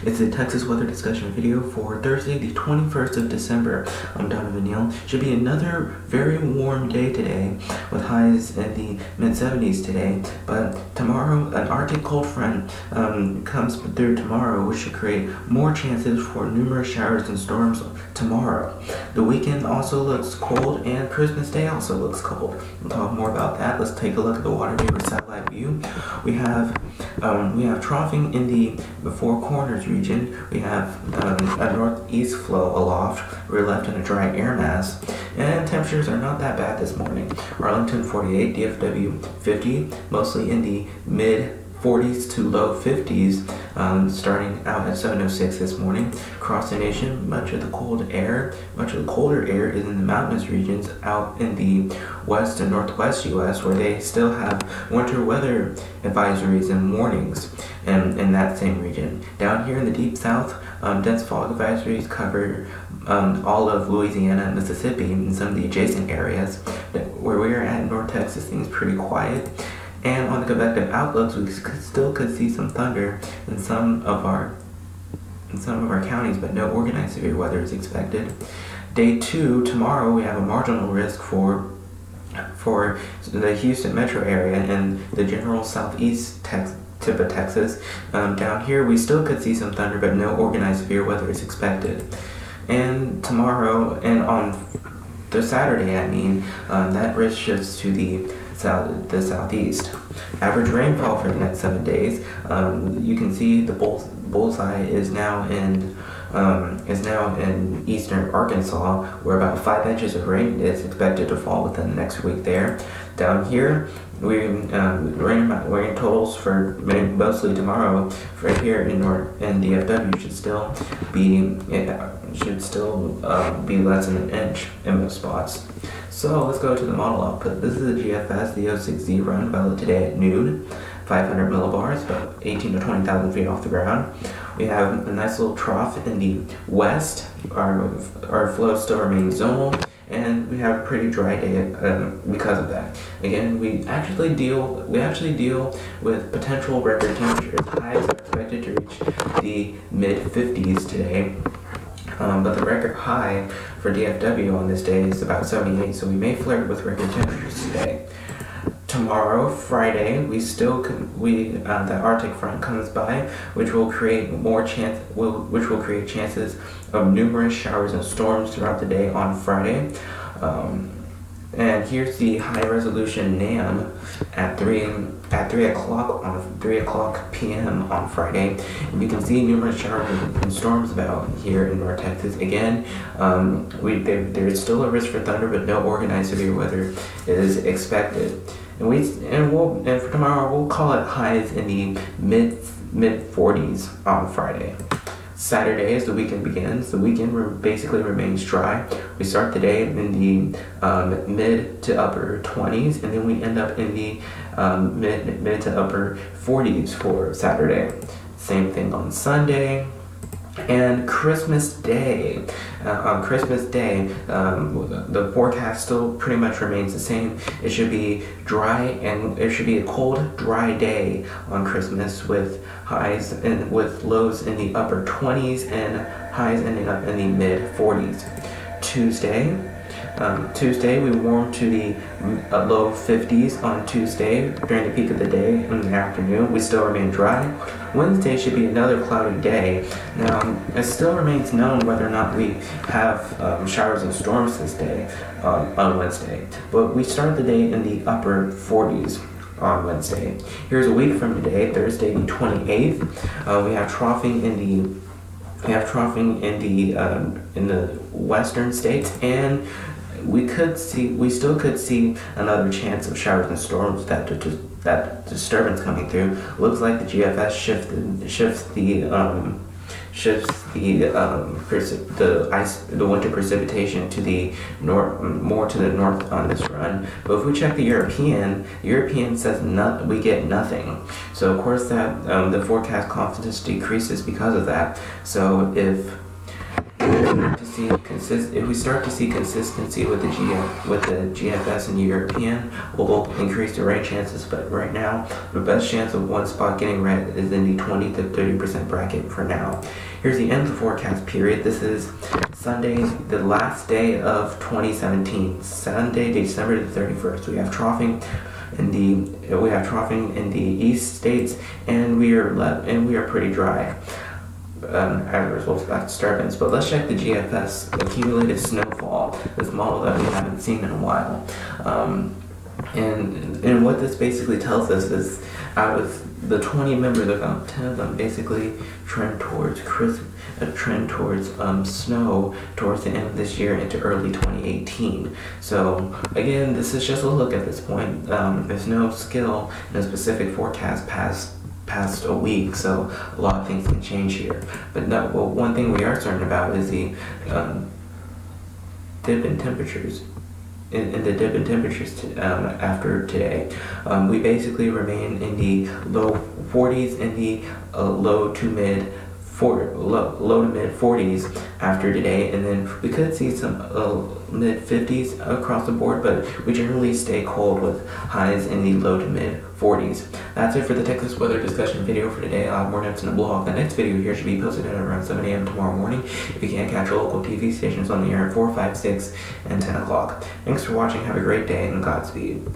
It's a Texas weather discussion video for Thursday, the 21st of December. I'm Donovan Neal. Should be another very warm day today with highs in the mid-70s today. But tomorrow, an Arctic cold front comes through tomorrow, which should create more chances for numerous showers and storms tomorrow. The weekend also looks cold, and Christmas Day also looks cold. We'll talk more about that. Let's take a look at the water vapor satellite view. We have troughing in the Four Corners region. We have a northeast flow aloft. We're left in a dry air mass, and temperatures are not that bad this morning. Arlington 48, DFW 50, mostly in the mid 40s to low 50s, starting out at 7:06 this morning. Across the nation, much of the colder air is in the mountainous regions out in the west and northwest U.S., where they still have winter weather advisories and warnings in that same region. Down here in the deep south, dense fog advisories cover all of Louisiana and Mississippi and some of the adjacent areas. Where we're at in North Texas, things pretty quiet. And on the convective outlooks, we still could see some thunder in some of our counties, but no organized severe weather is expected. Day 2, tomorrow, we have a marginal risk for the Houston metro area and the general southeast tip of Texas. Down here, we still could see some thunder, but no organized severe weather is expected. And tomorrow, and on the Saturday, that risk shifts to the southeast. Average rainfall for the next 7 days. You can see the bullseye is now in eastern Arkansas, where about 5 inches of rain is expected to fall within the next week there. Down here, rain totals for mostly tomorrow right here in DFW should still be less than an inch in most spots. So let's go to the model output. This is the GFS, the 060 run, valid today at noon. 500 millibars, about 18 to 20,000 feet off the ground. We have a nice little trough in the west. Our flow still remains zonal, and we have a pretty dry day because of that. Again, we actually deal with potential record temperatures. Highs are expected to reach the mid 50s today. But the record high for DFW on this day is about 78, so we may flirt with record temperatures today. Tomorrow, Friday, the Arctic front comes by, which will create chances of numerous showers and storms throughout the day on Friday. And here's the high resolution NAM at 3 o'clock p.m. on Friday. And you can see numerous showers and storms about here in North Texas. Again, there's still a risk for thunder, but no organized severe weather is expected. And for tomorrow, we'll call it highs in the mid 40s on Friday. Saturday, as the weekend begins, the weekend basically remains dry. We start the day in the mid to upper 20s, and then we end up in the mid to upper 40s for Saturday. Same thing on Sunday. And Christmas Day. On Christmas Day, the forecast still pretty much remains the same. It should be dry, and it should be a cold, dry day on Christmas with highs and with lows in the upper 20s and highs ending up in the mid 40s. Tuesday, we warm to the low 50s on Tuesday during the peak of the day in the afternoon. We still remain dry. Wednesday should be another cloudy day. Now, it still remains known whether or not we have showers and storms this day on Wednesday. But we start the day in the upper 40s on Wednesday. Here's a week from today, Thursday the 28th. We have troughing in the western states, and we still could see another chance of showers and storms. That disturbance coming through. Looks like the GFS shifts the winter precipitation to the north, more to the north on this run. But if we check the European says we get nothing. So of course that the forecast confidence decreases because of that. So if If we start to see consistency with the GFS and European, we'll increase the rain chances. But right now, the best chance of one spot getting red is in the 20 to 30% bracket for now. Here's the end of the forecast period. This is Sunday, the last day of 2017, Sunday, December the 31st. We have troughing in the east states, and we are pretty dry. As a result of that disturbance. But let's check the GFS accumulated snowfall, this model that we haven't seen in a while. And what this basically tells us is, out of the 20 members, about 10 of them basically trend towards snow towards the end of this year into early 2018. So again, this is just a look at this point. There's no skill in a specific forecast past a week, so a lot of things can change here. But one thing we are certain about is the dip in temperatures. In the dip in temperatures after today, we basically remain in the low 40s and the low to mid 40s after today, and then we could see some mid 50s across the board, but we generally stay cold with highs in the low to mid 40s. That's it for the Texas weather discussion video for today. I'll have more notes in the blog. The next video here should be posted at around 7 a.m. tomorrow morning. If you can't catch your local TV stations on the air at 4, 5, 6, and 10 o'clock. Thanks for watching. Have a great day and Godspeed.